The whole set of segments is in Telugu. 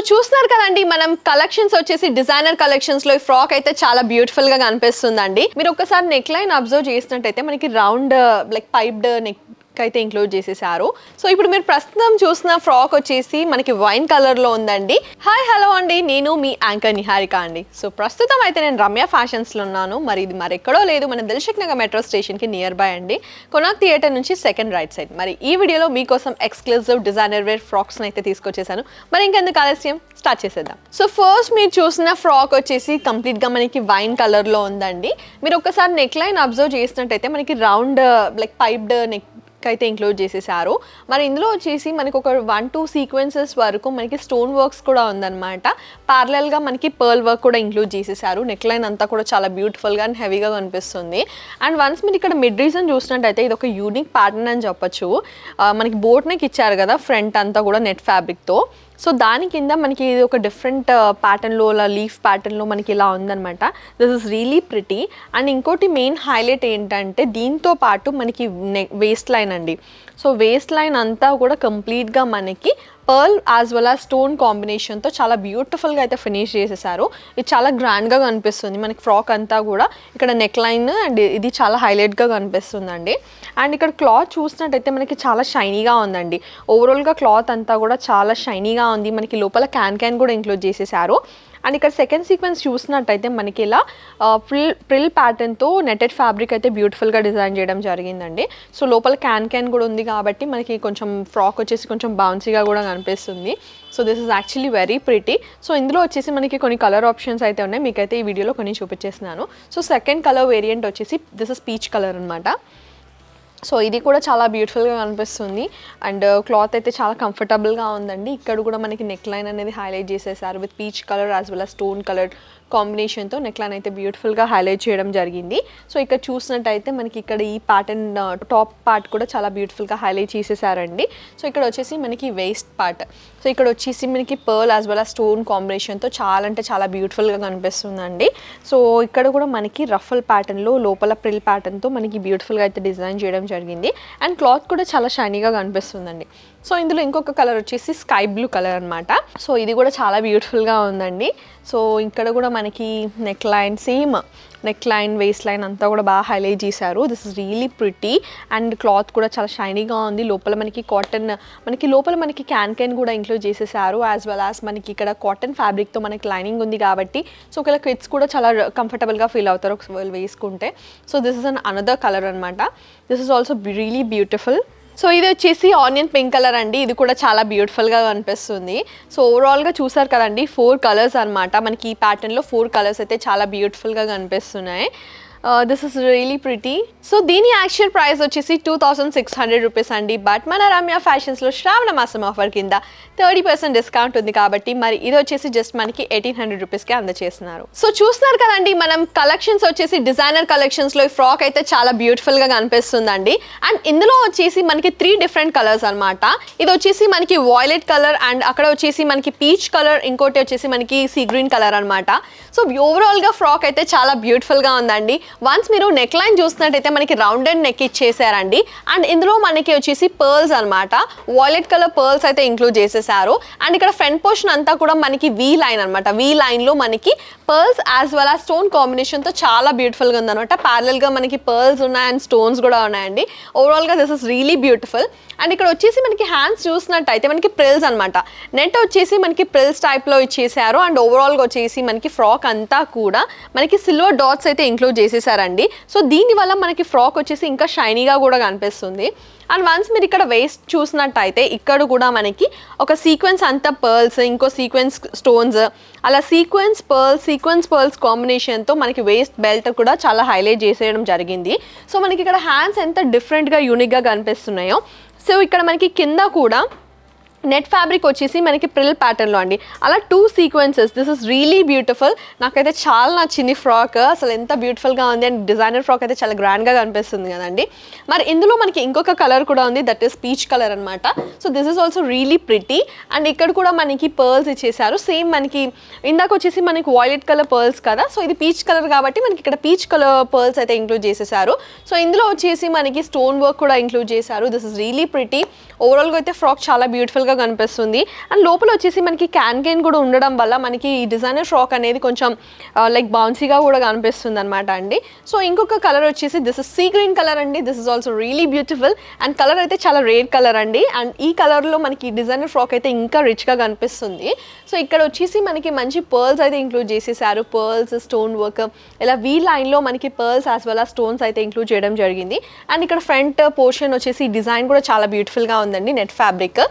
చూస్తున్నారు కదండి మనం కలెక్షన్స్ వచ్చేసి డిజైనర్ కలెక్షన్స్ లో ఈ ఫ్రాక్ అయితే చాలా బ్యూటిఫుల్ గా కనిపిస్తుందండి. మీరు ఒకసారి నెక్ లైన్ అబ్జర్వ్ చేసినట్టయితే మనకి రౌండ్ లైక్ పైప్డ్ నెక్ అయితే ఇంక్లూడ్ చేసేసారు. సో ఇప్పుడు మీరు ప్రస్తుతం చూసిన ఫ్రాక్ వచ్చేసి మనకి వైన్ కలర్ లో ఉందండి. హాయ్ హలో అండి, నేను మీ యాంకర్ నిహారిక అండి. సో ప్రస్తుతం అయితే నేను రమ్య ఫ్యాషన్స్ లో ఉన్నాను. మరి ఇది మరెక్కడో లేదు, మన దిల్షుక్ నగర్ మెట్రో స్టేషన్ కి నియర్ బై అండి, కొనాక్ థియేటర్ నుంచి సెకండ్ రైట్ సైడ్. మరి ఈ వీడియోలో మీకోసం ఎక్స్క్లూజివ్ డిజైనర్ వేర్ ఫ్రాక్స్ అయితే తీసుకొచ్చేసాను. మరి ఇంకెందుకు ఆలస్యం, స్టార్ట్ చేసేద్దాం. సో ఫస్ట్ మీరు చూసిన ఫ్రాక్ వచ్చేసి కంప్లీట్ గా మనకి వైన్ కలర్ లో ఉందండి. మీరు ఒకసారి నెక్ లైన్ అబ్జర్వ్ చేసినట్టయితే మనకి రౌండ్ లైక్ పైప్డ్ నెక్ అయితే ఇంక్లూడ్ చేసేసారు. మరి ఇందులో వచ్చేసి మనకి ఒక 1-2 సీక్వెన్సెస్ వరకు మనకి స్టోన్ వర్క్స్ కూడా ఉందన్నమాట. ప్యారలల్ గా మనకి పర్ల్ వర్క్ కూడా ఇంక్లూడ్ చేసేసారు. నెక్ లైన్ అంతా కూడా చాలా బ్యూటిఫుల్ గా అండ్ హెవీగా కనిపిస్తుంది. అండ్ వన్స్ మీరు ఇక్కడ మిడ్ రీజన్ చూసినట్టయితే ఇది ఒక యూనిక్ ప్యాటర్న్ అని చెప్పొచ్చు. మనకి బోట్ నెక్ ఇచ్చారు కదా ఫ్రంట్ అంతా కూడా నెట్ ఫ్యాబ్రిక్ తో. సో దాని కింద మనకి ఇది ఒక డిఫరెంట్ ప్యాటర్న్లో లీఫ్ ప్యాటర్న్లో మనకి ఇలా ఉందన్నమాట. This is really pretty. And ఇంకోటి మెయిన్ హైలైట్ ఏంటంటే దీంతో పాటు మనకి వేస్ట్ లైన్ అండి. సో వేస్ట్ లైన్ అంతా కూడా కంప్లీట్గా మనకి pearl as well as stone కాంబినేషన్తో చాలా బ్యూటిఫుల్గా అయితే ఫినిష్ చేసేసారు. ఇది చాలా గ్రాండ్గా కనిపిస్తుంది మనకి ఫ్రాక్ అంతా కూడా. ఇక్కడ నెక్ లైన్ అండ్ ఇది చాలా హైలైట్గా కనిపిస్తుందండి. అండ్ ఇక్కడ క్లాత్ చూసినట్టయితే మనకి చాలా షైనీగా ఉందండి. ఓవరాల్గా క్లాత్ అంతా కూడా చాలా షైనీగా ఉంది. మనకి లోపల క్యాన్ కూడా ఇంక్లూడ్ చేసేసారు. అండ్ ఇక్కడ సెకండ్ సీక్వెన్స్ చూసినట్టయితే మనకి ఇలా ప్రిల్ ప్యాటర్న్తో నెటెడ్ ఫ్యాబ్రిక్ అయితే బ్యూటిఫుల్గా డిజైన్ చేయడం జరిగిందండి. సో లోపల క్యాన్ కూడా ఉంది కాబట్టి మనకి కొంచెం ఫ్రాక్ వచ్చేసి కొంచెం బౌన్సీగా కూడా కనిపిస్తుంది. So this is actually very pretty. So ఇందులో వచ్చేసి మనకి కొన్ని కలర్ ఆప్షన్స్ అయితే ఉన్నాయి, మీకైతే ఈ వీడియోలో కొన్ని చూపించేస్తున్నాను. సో సెకండ్ కలర్ వేరియంట్ వచ్చేసి దిస్ ఇస్ పీచ్ కలర్ అనమాట. సో ఇది కూడా చాలా బ్యూటిఫుల్గా కనిపిస్తుంది. అండ్ క్లాత్ అయితే చాలా కంఫర్టబుల్గా ఉందండి. ఇక్కడ కూడా మనకి నెక్ లైన్ అనేది హైలైట్ చేసేసారు with peach colour as well as stone colour కాంబినేషన్తో నెక్ లైన్ అయితే బ్యూటిఫుల్గా హైలైట్ చేయడం జరిగింది. సో ఇక్కడ చూసినట్టయితే మనకి ఇక్కడ ఈ ప్యాటర్న్ టాప్ పార్ట్ కూడా చాలా బ్యూటిఫుల్గా హైలైట్ చేసేసారండి. సో ఇక్కడ వచ్చేసి మనకి వేస్ట్ పార్ట్, సో ఇక్కడ వచ్చేసి మనకి pearl as well as stone కాంబినేషన్తో చాలా అంటే చాలా బ్యూటిఫుల్గా కనిపిస్తుందండి. సో ఇక్కడ కూడా మనకి రఫల్ ప్యాటర్న్లో లోపల ప్రిల్ ప్యాటర్న్తో మనకి బ్యూటిఫుల్గా అయితే డిజైన్ చేయడం జరిగింది. అండ్ క్లాత్ కూడా చాలా షైనీగా కనిపిస్తుందండి. సో ఇందులో ఇంకొక కలర్ వచ్చేసి స్కై బ్లూ కలర్ అనమాట. సో ఇది కూడా చాలా బ్యూటిఫుల్గా ఉందండి. సో ఇక్కడ కూడా మనకి neck line same neck line waist line అంతా కూడా బాగా హైలైట్ చేశారు. This is really pretty. And cloth కూడా చాలా షైనీగా ఉంది. లోపల మనకి కాటన్ లోపల మనకి క్యాన్ కూడా ఇంక్లూడ్ చేసేసారు. యాజ్ వెల్ యాజ్ మనకి ఇక్కడ కాటన్ ఫ్యాబ్రిక్తో మనకి లైనింగ్ ఉంది కాబట్టి సో ఒకవేళ కిడ్స్ కూడా చాలా కంఫర్టబుల్గా ఫీల్ అవుతారు ఒకవేళ వేసుకుంటే. So this is another colour అనమాట. This is also really beautiful. So ఇది వచ్చేసి ఆనియన్ పింక్ కలర్ అండి. ఇది కూడా చాలా బ్యూటిఫుల్గా కనిపిస్తుంది. సో ఓవరాల్గా చూసారు కదండి 4 కలర్స్ అనమాట. మనకి ఈ ప్యాటర్న్లో 4 కలర్స్ అయితే చాలా బ్యూటిఫుల్గా కనిపిస్తున్నాయి. This is really pretty. So దీని యాక్చువల్ ప్రైస్ వచ్చేసి 2600 రూపీస్ అండి. బట్ మన రమ్య ఫ్యాషన్స్లో శ్రావణ మాసం ఆఫర్ కింద 30% డిస్కౌంట్ ఉంది కాబట్టి మరి ఇది వచ్చేసి జస్ట్ మనకి 1800 రూపీస్కి అందజేస్తున్నారు. సో చూస్తున్నారు కదండి మనం కలెక్షన్స్ వచ్చేసి డిజైనర్ కలెక్షన్స్లో ఈ ఫ్రాక్ అయితే చాలా బ్యూటిఫుల్గా కనిపిస్తుందండి. అండ్ ఇందులో వచ్చేసి మనకి 3 డిఫరెంట్ కలర్స్ అనమాట. ఇది వచ్చేసి మనకి వాయిలెట్ కలర్ అండ్ అక్కడ వచ్చేసి మనకి పీచ్ కలర్, ఇంకోటి వచ్చేసి మనకి సీ గ్రీన్ కలర్ అనమాట. సో ఓవరాల్గా ఫ్రాక్ అయితే చాలా బ్యూటిఫుల్గా ఉందండి. వన్స్ మీరు నెక్ లైన్ చూసినట్టయితే మనకి రౌండెడ్ నెక్ ఇచ్చేసారండి. అండ్ ఇందులో మనకి వచ్చేసి పర్ల్స్ అనమాట, వాయిలెట్ కలర్ పర్ల్స్ అయితే ఇంక్లూడ్ చేసేసారు. అండ్ ఇక్కడ ఫ్రంట్ పోర్షన్ అంతా కూడా మనకి వీ లైన్ అనమాట. వీ లైన్లో మనకి pearls as well as stone కాంబినేషన్తో చాలా బ్యూటిఫుల్గా ఉందన్నమాట. ప్యారలల్గా మనకి పర్ల్స్ ఉన్నాయి అండ్ స్టోన్స్ కూడా ఉన్నాయండి. ఓవరాల్గా this is really beautiful. And ఇక్కడ వచ్చేసి మనకి హ్యాండ్స్ చూసినట్టయితే మనకి ప్రిల్స్ అనమాట. నెట్ వచ్చేసి మనకి ప్రిల్స్ టైప్లో ఇచ్చేసారు. అండ్ ఓవరాల్గా వచ్చేసి మనకి ఫ్రాక్ అంతా కూడా మనకి సిల్వర్ డాట్స్ అయితే ఇంక్లూడ్ చేసేసారండి. సో దీనివల్ల మనకి ఫ్రాక్ వచ్చేసి ఇంకా షైనీగా కూడా కనిపిస్తుంది. అండ్ వన్స్ మీరు ఇక్కడ వేస్ట్ చూసినట్టయితే ఇక్కడ కూడా మనకి ఒక సీక్వెన్స్ అంతా పర్ల్స్, ఇంకో సీక్వెన్స్ స్టోన్స్, అలా సీక్వెన్స్ పర్ల్స్ కాంబినేషన్తో మనకి వేస్ట్ బెల్ట్ కూడా చాలా హైలైట్ చేసేయడం జరిగింది. సో మనకి ఇక్కడ హ్యాండ్స్ ఎంత డిఫరెంట్గా యూనిక్గా కనిపిస్తున్నాయో. సో ఇక్కడ మనకి కింద కూడా నెట్ ఫ్యాబ్రిక్ వచ్చేసి మనకి ప్రిల్ ప్యాటర్న్లో అండి. అలా 2 sequences. This is really beautiful. నాకైతే చాలా నచ్చింది ఫ్రాక్. అసలు ఎంత బ్యూటిఫుల్గా ఉంది. అండ్ డిజైనర్ ఫ్రాక్ అయితే చాలా గ్రాండ్గా కనిపిస్తుంది కదండి. మరి ఇందులో మనకి ఇంకొక కలర్ కూడా ఉంది, దట్ ఈస్ పీచ్ కలర్ అనమాట. So this is also really pretty. And ఇక్కడ కూడా మనకి పర్ల్స్ ఇచ్చేసారు. సేమ్ మనకి ఇందాక వచ్చేసి మనకి వాయిలెట్ కలర్ పర్ల్స్ కదా, సో ఇది పీచ్ కలర్ కాబట్టి మనకి ఇక్కడ పీచ్ కలర్ పర్ల్స్ అయితే ఇంక్లూడ్ చేసేసారు. సో ఇందులో వచ్చేసి మనకి స్టోన్ వర్క్ కూడా ఇంక్లూడ్ చేశారు. This is really pretty. ఓవరాల్గా అయితే ఫ్రాక్ చాలా బ్యూటిఫుల్గా లో కనిపిస్తుంది. అండ్ లోపల వచ్చేసి మనకి క్యాన్ కూడా ఉండడం వల్ల మనకి ఈ డిజైనర్ ఫ్రాక్ అనేది కొంచెం లైక్ బౌన్సీగా కూడా కనిపిస్తుంది అనమాట అండి. సో ఇంకొక కలర్ వచ్చేసి this is sea green colour అండి. This is also really beautiful and colour అయితే చాలా రేర్ కలర్ అండి. అండ్ ఈ కలర్లో మనకి డిజైనర్ ఫ్రాక్ అయితే ఇంకా రిచ్గా కనిపిస్తుంది. సో ఇక్కడ వచ్చేసి మనకి మంచి పర్ల్స్ అయితే ఇంక్లూడ్ చేసేసారు. పర్ల్స్, స్టోన్ వర్క్, ఇలా వీ లైన్లో మనకి pearls as well as stones అయితే ఇంక్లూడ్ చేయడం జరిగింది. అండ్ ఇక్కడ ఫ్రంట్ పోర్షన్ వచ్చేసి డిజైన్ కూడా చాలా బ్యూటిఫుల్గా ఉందండి, net fabric.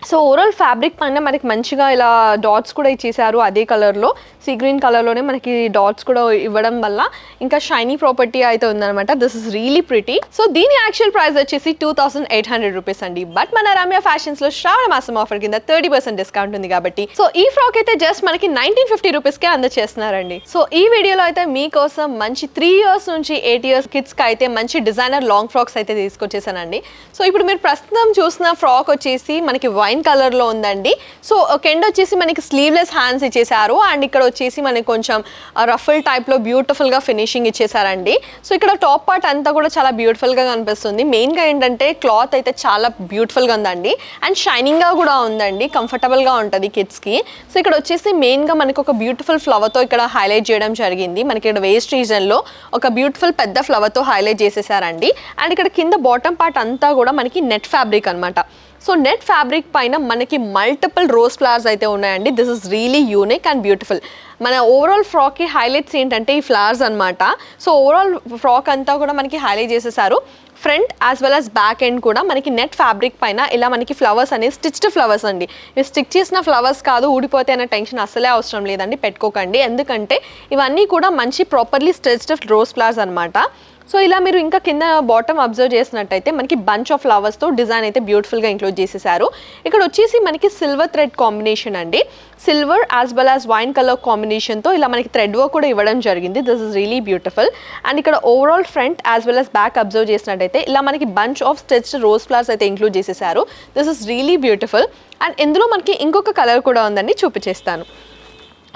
So overall fabric పైన మనకి మంచిగా ఇలా డాట్స్ కూడా ఇచ్చేసారు. అదే కలర్లో, సీ గ్రీన్ కలర్లోనే మనకి డాట్స్ కూడా ఇవ్వడం వల్ల ఇంకా షైనీ ప్రాపర్టీ అయితే ఉందన్నమాట. This is really pretty. So దీని యాక్చువల్ ప్రైస్ వచ్చేసి 2800 రూపీస్ అండి. బట్ మన రమ్య ఫ్యాషన్స్లో శ్రావణ మాసం ఆఫర్ కింద 30% డిస్కౌంట్ ఉంది కాబట్టి సో ఈ ఫ్రాక్ అయితే జస్ట్ మనకి 1950 రూపీస్కే అందజేస్తున్నారండి. సో ఈ వీడియోలో అయితే మీకోసం మంచి 3 years నుంచి 8 years కిడ్స్కి అయితే మంచి డిజైనర్ లాంగ్ ఫ్రాక్స్ అయితే తీసుకొచ్చేసానండి. సో ఇప్పుడు మీరు ప్రస్తుతం చూసిన ఫ్రాక్ వచ్చేసి మనకి వైన్ కలర్ లో ఉందండి. సో కెండ్ వచ్చేసి మనకి స్లీవ్లెస్ హ్యాండ్స్ ఇచ్చేసారు. అండ్ ఇక్కడ వచ్చేసి మనకి కొంచెం రఫుల్ టైప్ లో బ్యూటిఫుల్ గా ఫినిషింగ్ ఇచ్చేసారండి. సో ఇక్కడ టాప్ పార్ట్ అంతా కూడా చాలా బ్యూటిఫుల్ గా కనిపిస్తుంది. మెయిన్ గా ఏంటంటే క్లాత్ అయితే చాలా బ్యూటిఫుల్ గా ఉందండి అండ్ షైనింగ్ గా కూడా ఉందండి, కంఫర్టబుల్ గా ఉంటుంది కిడ్స్ కి. సో ఇక్కడ వచ్చేసి మెయిన్ గా మనకి ఒక బ్యూటిఫుల్ ఫ్లవర్ తో ఇక్కడ హైలైట్ చేయడం జరిగింది. మనకి ఇక్కడ వేస్ట్ రీజన్ లో ఒక బ్యూటిఫుల్ పెద్ద ఫ్లవర్ తో హైలైట్ చేసేసారండి. అండ్ ఇక్కడ కింద బాటమ్ పార్ట్ అంతా కూడా మనకి నెట్ ఫ్యాబ్రిక్ అనమాట. సో నెట్ ఫ్యాబ్రిక్ పైన మనకి మల్టిపుల్ రోజ్ ఫ్లవర్స్ అయితే ఉన్నాయండి. This is really unique and beautiful. మన ఓవరాల్ ఫ్రాక్కి హైలైట్స్ ఏంటంటే ఈ ఫ్లవర్స్ అనమాట. సో ఓవరాల్ ఫ్రాక్ అంతా కూడా మనకి హైలైట్ చేసేసారు. Front as well as back end కూడా మనకి నెట్ ఫ్యాబ్రిక్ పైన ఇలా మనకి ఫ్లవర్స్ అనేది స్టిచ్డ్ ఫ్లవర్స్ అండి. ఇవి స్టిచ్ చేసిన ఫ్లవర్స్ కాదు, ఊడిపోతే అనే టెన్షన్ అస్సలే అవసరం లేదండి, పెట్టుకోకండి. ఎందుకంటే ఇవన్నీ కూడా మంచి ప్రాపర్లీ స్టిచ్డ్ రోజ్ ఫ్లవర్స్ అనమాట. సో ఇలా మీరు ఇంకా కింద బాటమ్ అబ్జర్వ్ చేసినట్టయితే మనకి బంచ్ ఆఫ్ ఫ్లవర్స్తో డిజైన్ అయితే బ్యూటిఫుల్గా ఇంక్లూడ్ చేసేసారు. ఇక్కడ వచ్చేసి మనకి సిల్వర్ థ్రెడ్ కాంబినేషన్ అండి. Silver as well as wine colour కాంబినేషన్తో ఇలా మనకి థ్రెడ్ వర్క్ కూడా ఇవ్వడం జరిగింది. This is really beautiful. And ఇక్కడ overall front as well as back observe చేసినట్టయితే ఇలా మనకి bunch of stitched rose flowers అయితే ఇంక్లూడ్ చేసేసారు. This is really beautiful. And ఇందులో మనకి ఇంకొక కలర్ కూడా ఉందండి, చూపించేస్తాను.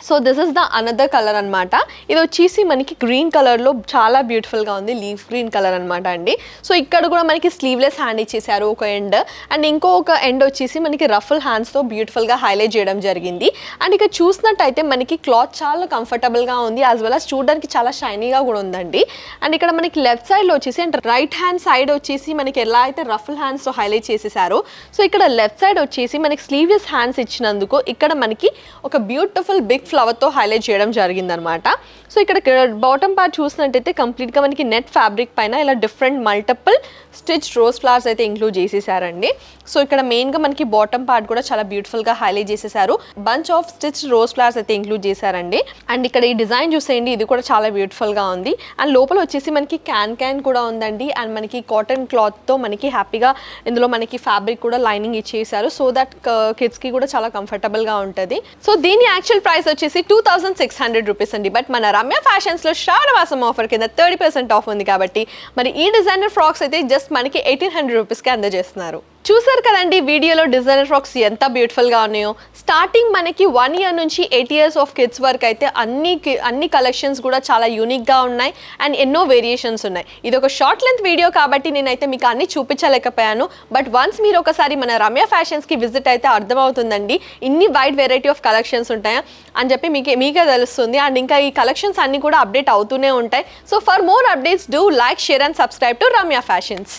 So this is the another colour అనమాట. ఇది వచ్చేసి మనకి గ్రీన్ కలర్లో చాలా బ్యూటిఫుల్గా ఉంది, లీఫ్ గ్రీన్ కలర్ అనమాట అండి. సో ఇక్కడ కూడా మనకి స్లీవ్లెస్ హ్యాండ్ ఇచ్చేసారు ఒక ఎండ్, అండ్ ఇంకొక ఎండ్ వచ్చేసి మనకి రఫుల్ హ్యాండ్స్తో బ్యూటిఫుల్గా హైలైట్ చేయడం జరిగింది. అండ్ ఇక్కడ చూసినట్టయితే మనకి క్లాత్ చాలా కంఫర్టబుల్గా ఉంది, యాజ్ వెల్ యాజ్ చూడడానికి చాలా షైనీగా కూడా ఉందండి. అండ్ ఇక్కడ మనకి లెఫ్ట్ సైడ్లో వచ్చేసి అండ్ రైట్ హ్యాండ్ సైడ్ వచ్చేసి మనకి ఎలా అయితే రఫుల్ హ్యాండ్స్తో హైలైట్ చేసేసారు, సో ఇక్కడ లెఫ్ట్ సైడ్ వచ్చేసి మనకి స్లీవ్లెస్ హ్యాండ్స్ ఇచ్చినందుకు ఇక్కడ మనకి ఒక బ్యూటిఫుల్ బిగ్ ఫ్లవర్తో హైలైట్ చేయడం జరిగిందనమాట. సో ఇక్కడ బాటమ్ పార్ట్ చూసినట్టయితే కంప్లీట్గా మనకి నెట్ ఫ్యాబ్రిక్ పైన ఇలా different multiple stitch rose flowers అయితే ఇంక్లూడ్ చేసేసారండి. సో ఇక్కడ మెయిన్గా మనకి బాటమ్ పార్ట్ కూడా చాలా బ్యూటిఫుల్గా హైలైట్ చేసేసారు. Bunch of stitch rose flowers అయితే ఇంక్లూడ్ చేశారండి. అండ్ ఇక్కడ ఈ డిజైన్ చూసేయండి, ఇది కూడా చాలా బ్యూటిఫుల్గా ఉంది. అండ్ లోపల వచ్చేసి మనకి క్యాన్ కూడా ఉందండి. అండ్ మనకి కాటన్ క్లాత్తో మనకి హ్యాపీగా ఇందులో మనకి ఫ్యాబ్రిక్ కూడా లైనింగ్ ఇచ్చేసారు, సో దట్ కిడ్స్కి కూడా చాలా కంఫర్టబుల్గా ఉంటుంది. సో దీని యాక్చువల్ ప్రైస్ వచ్చేసి 2600 రూపీస్ అండి. బట్ మన రమ్య ఫ్యాషన్స్లో శ్రావణ మాసం ఆఫర్ కింద 30% ఆఫ్ ఉంది కాబట్టి మరి ఈ డిజైనర్ ఫ్రాక్స్ అయితే జస్ట్ మనకి 1800 రూపీస్కి అందజేస్తున్నారు. చూసారు కదండి వీడియోలో డిజైనర్ ఫ్రాక్స్ ఎంత బ్యూటిఫుల్గా ఉన్నాయో. స్టార్టింగ్ మనకి 1 year నుంచి 8 years ఆఫ్ కిడ్స్ వరకు అయితే అన్ని కలెక్షన్స్ కూడా చాలా యూనిక్గా ఉన్నాయి అండ్ ఎన్నో వేరియేషన్స్ ఉన్నాయి. ఇది ఒక షార్ట్ లెంత్ వీడియో కాబట్టి నేనైతే మీకు అన్ని చూపించలేకపోయాను. బట్ వన్స్ మీరు ఒకసారి మన రమ్య ఫ్యాషన్స్కి విజిట్ అయితే అర్థమవుతుందండి ఇన్ని వైడ్ వెరైటీ ఆఫ్ కలెక్షన్స్ ఉంటాయా అని చెప్పి మీకే తెలుస్తుంది. అండ్ ఇంకా ఈ కలెక్షన్స్ అన్ని కూడా అప్డేట్ అవుతూనే ఉంటాయి. So for more updates do like, share and subscribe to Ramya fashions.